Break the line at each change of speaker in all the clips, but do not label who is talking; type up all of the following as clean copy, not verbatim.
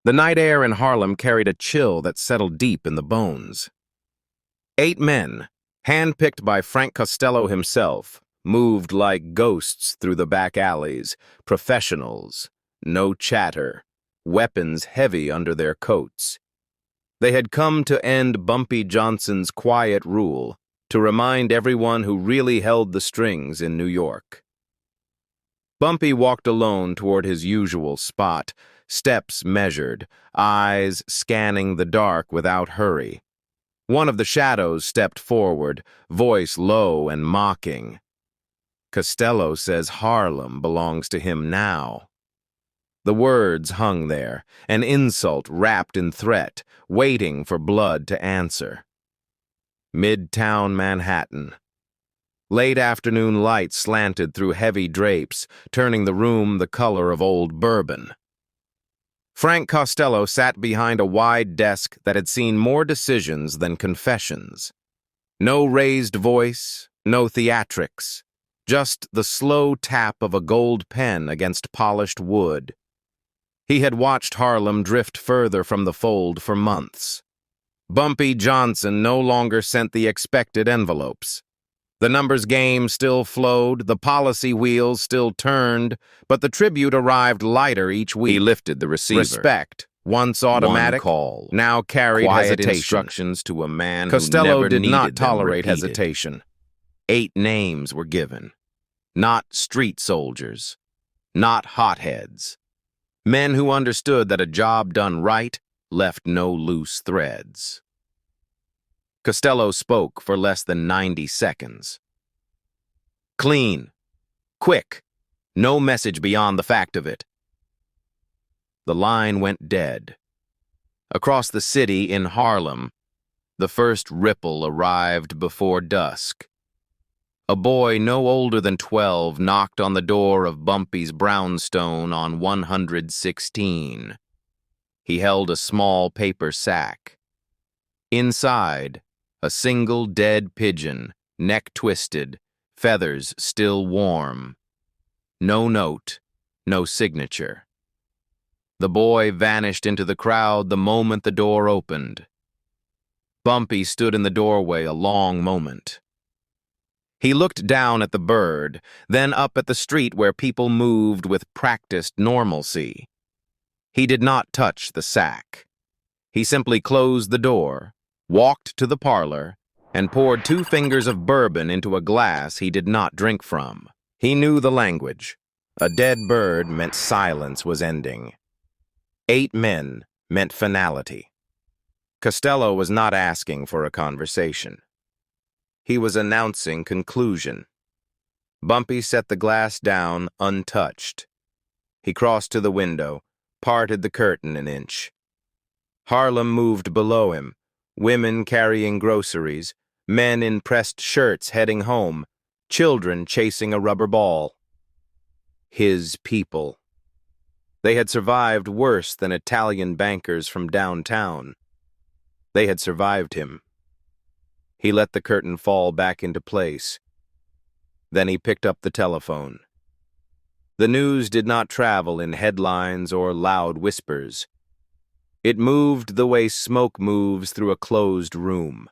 The night air in Harlem carried a chill that settled deep in the bones. 8 men, handpicked by Frank Costello himself, moved like ghosts through the back alleys, professionals, no chatter, weapons heavy under their coats. They had come to end Bumpy Johnson's quiet rule, to remind everyone who really held the strings in New York. Bumpy walked alone toward his usual spot, steps measured, eyes scanning the dark without hurry. One of the shadows stepped forward, voice low and mocking. Costello says Harlem belongs to him now. The words hung there, an insult wrapped in threat, waiting for blood to answer. Midtown Manhattan. Late afternoon light slanted through heavy drapes, turning the room the color of old bourbon. Frank Costello sat behind a wide desk that had seen more decisions than confessions. No raised voice, no theatrics, just the slow tap of a gold pen against polished wood. He had watched Harlem drift further from the fold for months. Bumpy Johnson no longer sent the expected envelopes. The numbers game still flowed, the policy wheels still turned, but the tribute arrived lighter each week.
He lifted the receiver.
Respect, once automatic,
One call.
now carried
Quiet
hesitation.
Instructions to a man
Costello
who never
did
needed
not tolerate
them repeated.
hesitation. 8 names were given. Not street soldiers. Not hotheads. Men who understood that a job done right left no loose threads. Costello spoke for less than 90 seconds. Clean. Quick. No message beyond the fact of it. The line went dead. Across the city in Harlem, the first ripple arrived before dusk. A boy no older than 12 knocked on the door of Bumpy's brownstone on 116. He held a small paper sack. Inside, a single dead pigeon, neck twisted, feathers still warm. No note, no signature. The boy vanished into the crowd the moment the door opened. Bumpy stood in the doorway a long moment. He looked down at the bird, then up at the street where people moved with practiced normalcy. He did not touch the sack. He simply closed the door, walked to the parlor, and poured 2 fingers of bourbon into a glass he did not drink from. He knew the language. A dead bird meant silence was ending. 8 men meant finality. Costello was not asking for a conversation. He was announcing conclusion. Bumpy set the glass down untouched. He crossed to the window, parted the curtain an inch. Harlem moved below him, women carrying groceries, men in pressed shirts heading home, children chasing a rubber ball. His people. They had survived worse than Italian bankers from downtown. They had survived him. He let the curtain fall back into place. Then he picked up the telephone. The news did not travel in headlines or loud whispers. It moved the way smoke moves through a closed room.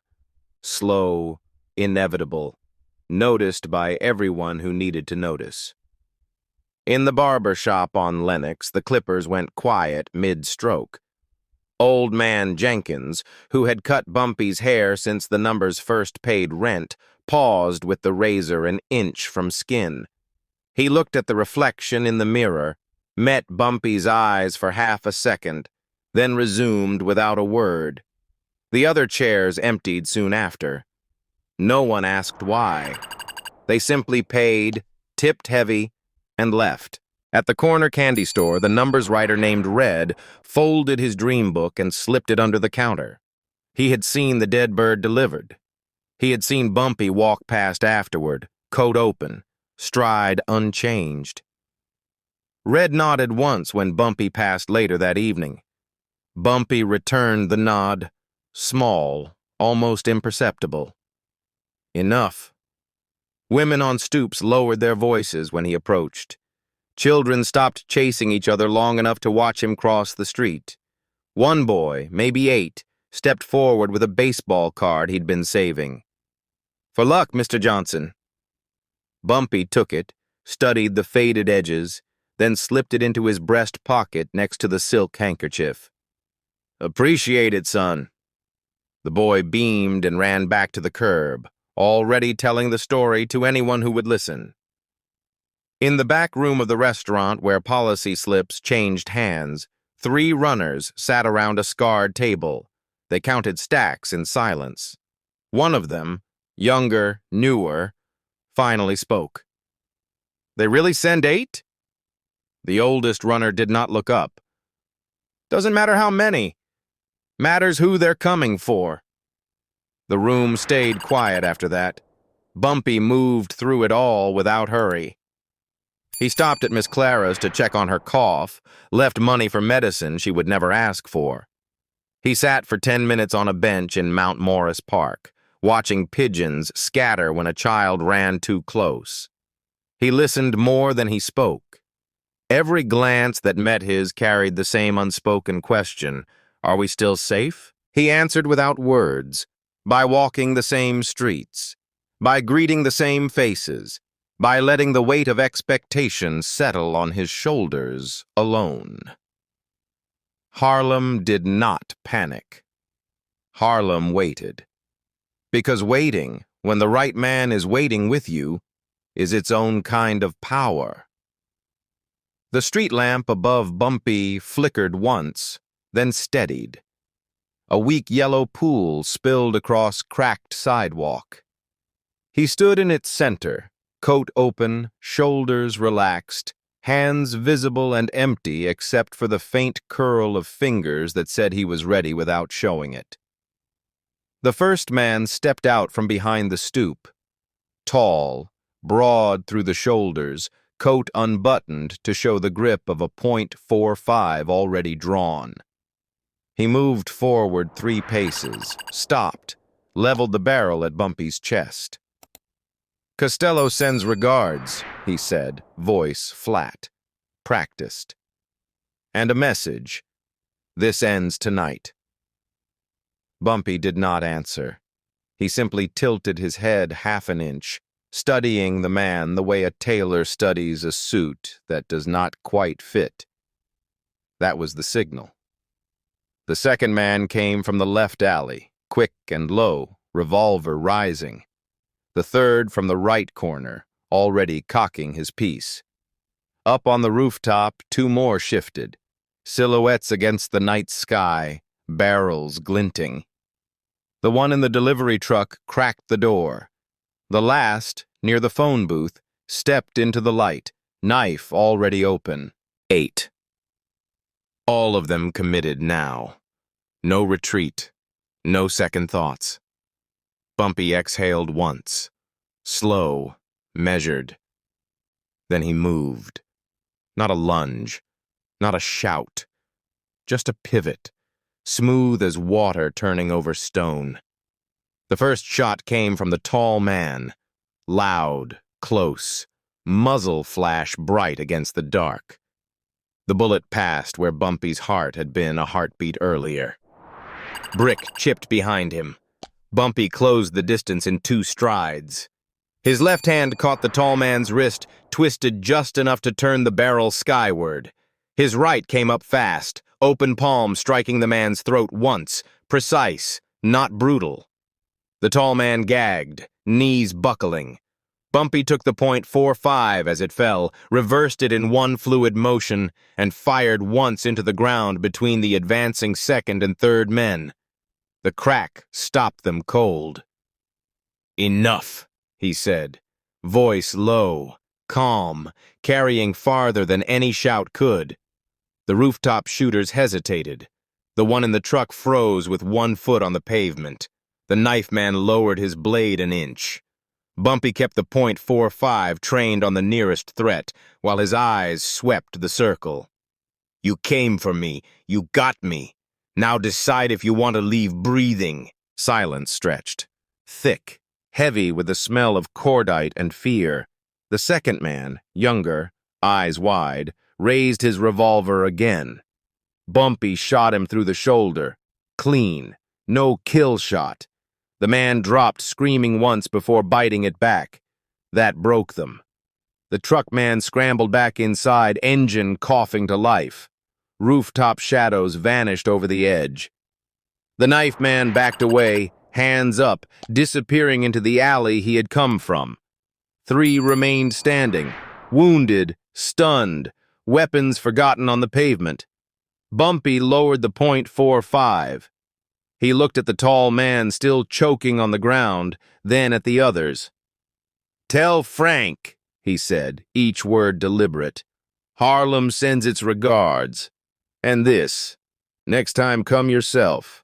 Slow, inevitable, noticed by everyone who needed to notice. In the barber shop on Lenox, the clippers went quiet mid-stroke. Old man Jenkins, who had cut Bumpy's hair since the numbers first paid rent, paused with the razor an inch from skin. He looked at the reflection in the mirror, met Bumpy's eyes for half a second, then resumed without a word. The other chairs emptied soon after. No one asked why. They simply paid, tipped heavy, and left. At the corner candy store, the numbers writer named Red folded his dream book and slipped it under the counter. He had seen the dead bird delivered. He had seen Bumpy walk past afterward, coat open, stride unchanged. Red nodded once when Bumpy passed later that evening. Bumpy returned the nod, small, almost imperceptible. Enough. Women on stoops lowered their voices when he approached. Children stopped chasing each other long enough to watch him cross the street. One boy, maybe 8, stepped forward with a baseball card he'd been saving. "For luck, Mr. Johnson." Bumpy took it, studied the faded edges, then slipped it into his breast pocket next to the silk handkerchief. "Appreciate it, son." The boy beamed and ran back to the curb, already telling the story to anyone who would listen. In the back room of the restaurant where policy slips changed hands, 3 runners sat around a scarred table. They counted stacks in silence. One of them, younger, newer, finally spoke. "They really send 8? The oldest runner did not look up. "Doesn't matter how many. Matters who they're coming for." The room stayed quiet after that. Bumpy moved through it all without hurry. He stopped at Miss Clara's to check on her cough, left money for medicine she would never ask for. He sat for 10 minutes on a bench in Mount Morris Park, watching pigeons scatter when a child ran too close. He listened more than he spoke. Every glance that met his carried the same unspoken question: "Are we still safe?" He answered without words, by walking the same streets, by greeting the same faces, by letting the weight of expectation settle on his shoulders alone. Harlem did not panic. Harlem waited. Because waiting, when the right man is waiting with you, is its own kind of power. The street lamp above Bumpy flickered once, then steadied. A weak yellow pool spilled across cracked sidewalk. He stood in its center, coat open, shoulders relaxed, hands visible and empty except for the faint curl of fingers that said he was ready without showing it. The first man stepped out from behind the stoop. Tall, broad through the shoulders, coat unbuttoned to show the grip of a .45 already drawn. He moved forward 3 paces, stopped, leveled the barrel at Bumpy's chest. "Costello sends regards," he said, voice flat, practiced. "And a message. This ends tonight." Bumpy did not answer. He simply tilted his head half an inch, studying the man the way a tailor studies a suit that does not quite fit. That was the signal. The second man came from the left alley, quick and low, revolver rising. The third from the right corner, already cocking his piece. Up on the rooftop, 2 more shifted, silhouettes against the night sky, barrels glinting. The one in the delivery truck cracked the door. The last, near the phone booth, stepped into the light, knife already open. 8. All of them committed now. No retreat, no second thoughts. Bumpy exhaled once, slow, measured. Then he moved. Not a lunge, not a shout, just a pivot, smooth as water turning over stone. The first shot came from the tall man, loud, close, muzzle flash bright against the dark. The bullet passed where Bumpy's heart had been a heartbeat earlier. Brick chipped behind him. Bumpy closed the distance in 2 strides. His left hand caught the tall man's wrist, twisted just enough to turn the barrel skyward. His right came up fast, open palm striking the man's throat once, precise, not brutal. The tall man gagged, knees buckling. Bumpy took the .45 as it fell, reversed it in one fluid motion, and fired once into the ground between the advancing second and third men. The crack stopped them cold. "Enough," he said, voice low, calm, carrying farther than any shout could. The rooftop shooters hesitated. The one in the truck froze with 1 foot on the pavement. The knife man lowered his blade an inch. Bumpy kept the .45 trained on the nearest threat, while his eyes swept the circle. "You came for me. You got me. Now decide if you want to leave breathing." Silence stretched. Thick, heavy with the smell of cordite and fear. The second man, younger, eyes wide, raised his revolver again. Bumpy shot him through the shoulder. Clean. No kill shot. The man dropped, screaming once before biting it back. That broke them. The truck man scrambled back inside, engine coughing to life. Rooftop shadows vanished over the edge. The knife man backed away, hands up, disappearing into the alley he had come from. 3 remained standing, wounded, stunned, weapons forgotten on the pavement. Bumpy lowered the .45. He looked at the tall man still choking on the ground, then at the others. "Tell Frank," he said, each word deliberate. "Harlem sends its regards. And this, next time come yourself."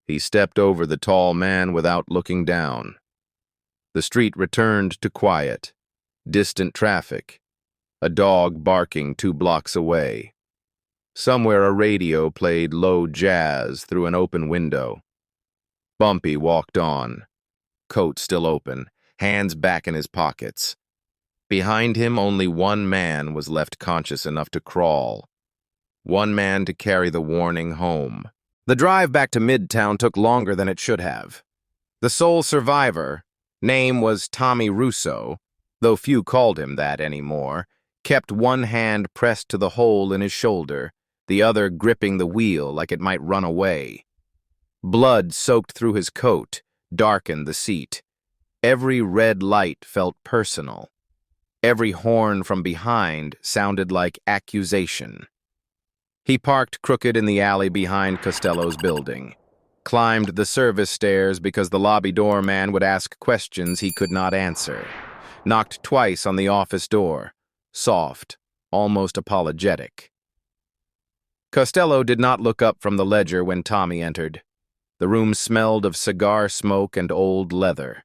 He stepped over the tall man without looking down. The street returned to quiet, distant traffic, a dog barking 2 blocks away. Somewhere a radio played low jazz through an open window. Bumpy walked on, coat still open, hands back in his pockets. Behind him, only one man was left conscious enough to crawl. One man to carry the warning home. The drive back to Midtown took longer than it should have. The sole survivor, name was Tommy Russo, though few called him that anymore, kept one hand pressed to the hole in his shoulder, the other gripping the wheel like it might run away. Blood soaked through his coat, darkened the seat. Every red light felt personal. Every horn from behind sounded like accusation. He parked crooked in the alley behind Costello's building, climbed the service stairs because the lobby doorman would ask questions he could not answer, knocked twice on the office door, soft, almost apologetic. Costello did not look up from the ledger when Tommy entered. The room smelled of cigar smoke and old leather.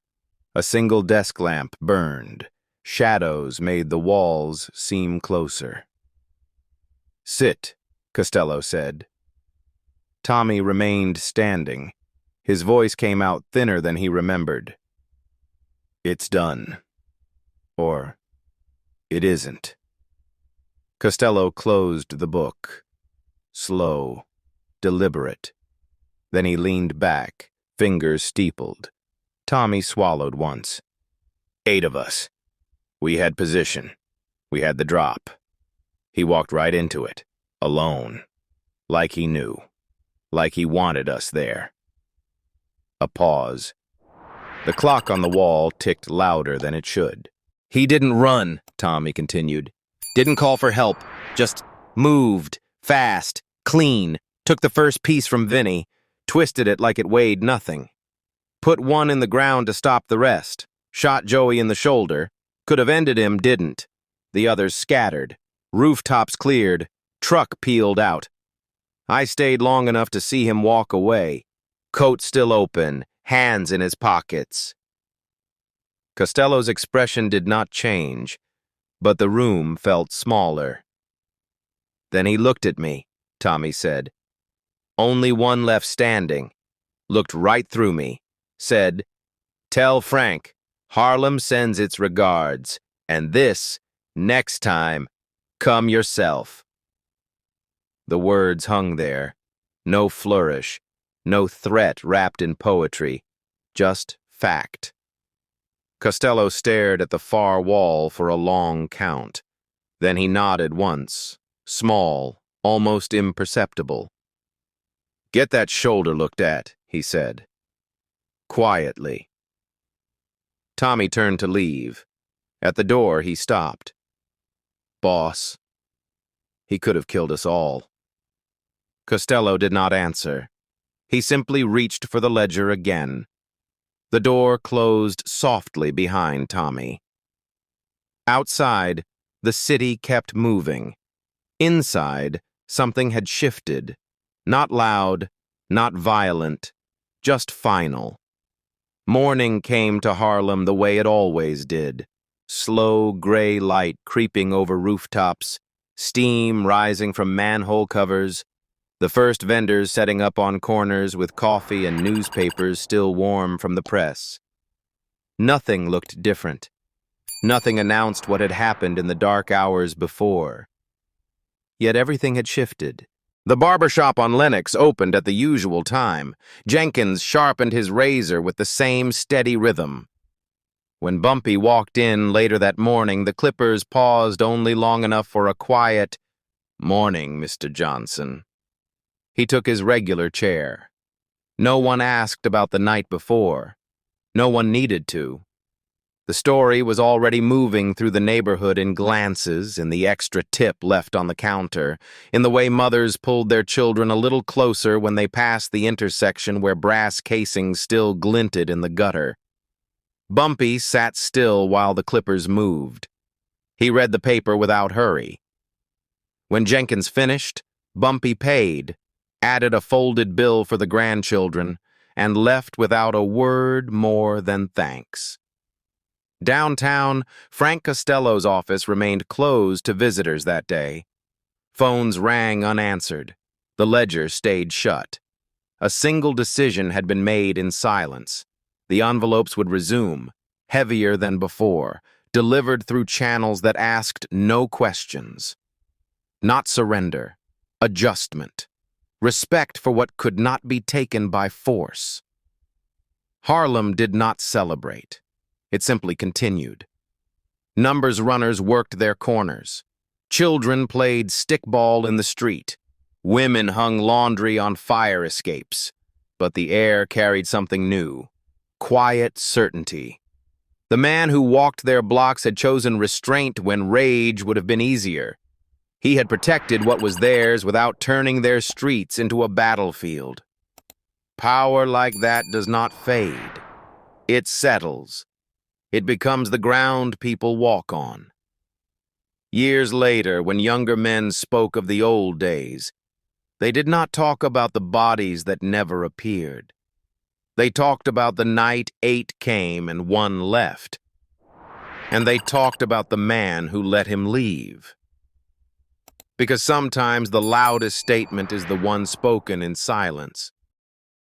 A single desk lamp burned. Shadows made the walls seem closer. "Sit," Costello said. Tommy remained standing. His voice came out thinner than he remembered. "It's done. Or it isn't." Costello closed the book. Slow, deliberate. Then he leaned back, fingers steepled. Tommy swallowed once. 8 of us. We had position. We had the drop. He walked right into it, alone. Like he knew. Like he wanted us there. A pause. The clock on the wall ticked louder than it should. "He didn't run," Tommy continued. "Didn't call for help. Just moved. Fast. Clean. Took the first piece from Vinny. Twisted it like it weighed nothing. Put one in the ground to stop the rest. Shot Joey in the shoulder. Could have ended him, didn't. The others scattered. Rooftops cleared. Truck peeled out. I stayed long enough to see him walk away. Coat still open. Hands in his pockets." Costello's expression did not change, but the room felt smaller. "Then he looked at me," Tommy said. "Only one left standing. Looked right through me. Said, 'Tell Frank, Harlem sends its regards, and this, next time, come yourself.'" The words hung there. No flourish, no threat wrapped in poetry, just fact. Costello stared at the far wall for a long count. Then he nodded once, small, almost imperceptible. "Get that shoulder looked at," he said. Quietly. Tommy turned to leave. At the door, he stopped. "Boss, he could have killed us all." Costello did not answer. He simply reached for the ledger again. The door closed softly behind Tommy. Outside, the city kept moving. Inside, something had shifted. Not loud, not violent, just final. Morning came to Harlem the way it always did. Slow gray light creeping over rooftops, steam rising from manhole covers, the first vendors setting up on corners with coffee and newspapers still warm from the press. Nothing looked different. Nothing announced what had happened in the dark hours before. Yet everything had shifted. The barber shop on Lenox opened at the usual time. Jenkins sharpened his razor with the same steady rhythm. When Bumpy walked in later that morning, the clippers paused only long enough for a quiet, "Morning, Mr. Johnson." He took his regular chair. No one asked about the night before. No one needed to. The story was already moving through the neighborhood in glances, in the extra tip left on the counter, in the way mothers pulled their children a little closer when they passed the intersection where brass casings still glinted in the gutter. Bumpy sat still while the clippers moved. He read the paper without hurry. When Jenkins finished, Bumpy paid, added a folded bill for the grandchildren, and left without a word more than thanks. Downtown, Frank Costello's office remained closed to visitors that day. Phones rang unanswered. The ledger stayed shut. A single decision had been made in silence. The envelopes would resume, heavier than before, delivered through channels that asked no questions. Not surrender, adjustment, respect for what could not be taken by force. Harlem did not celebrate. It simply continued. Numbers runners worked their corners. Children played stickball in the street. Women hung laundry on fire escapes. But the air carried something new. Quiet certainty. The man who walked their blocks had chosen restraint when rage would have been easier. He had protected what was theirs without turning their streets into a battlefield. Power like that does not fade. It settles. It becomes the ground people walk on. Years later, when younger men spoke of the old days, they did not talk about the bodies that never appeared. They talked about the night 8 came and 1 left. And they talked about the man who let him leave. Because sometimes the loudest statement is the one spoken in silence.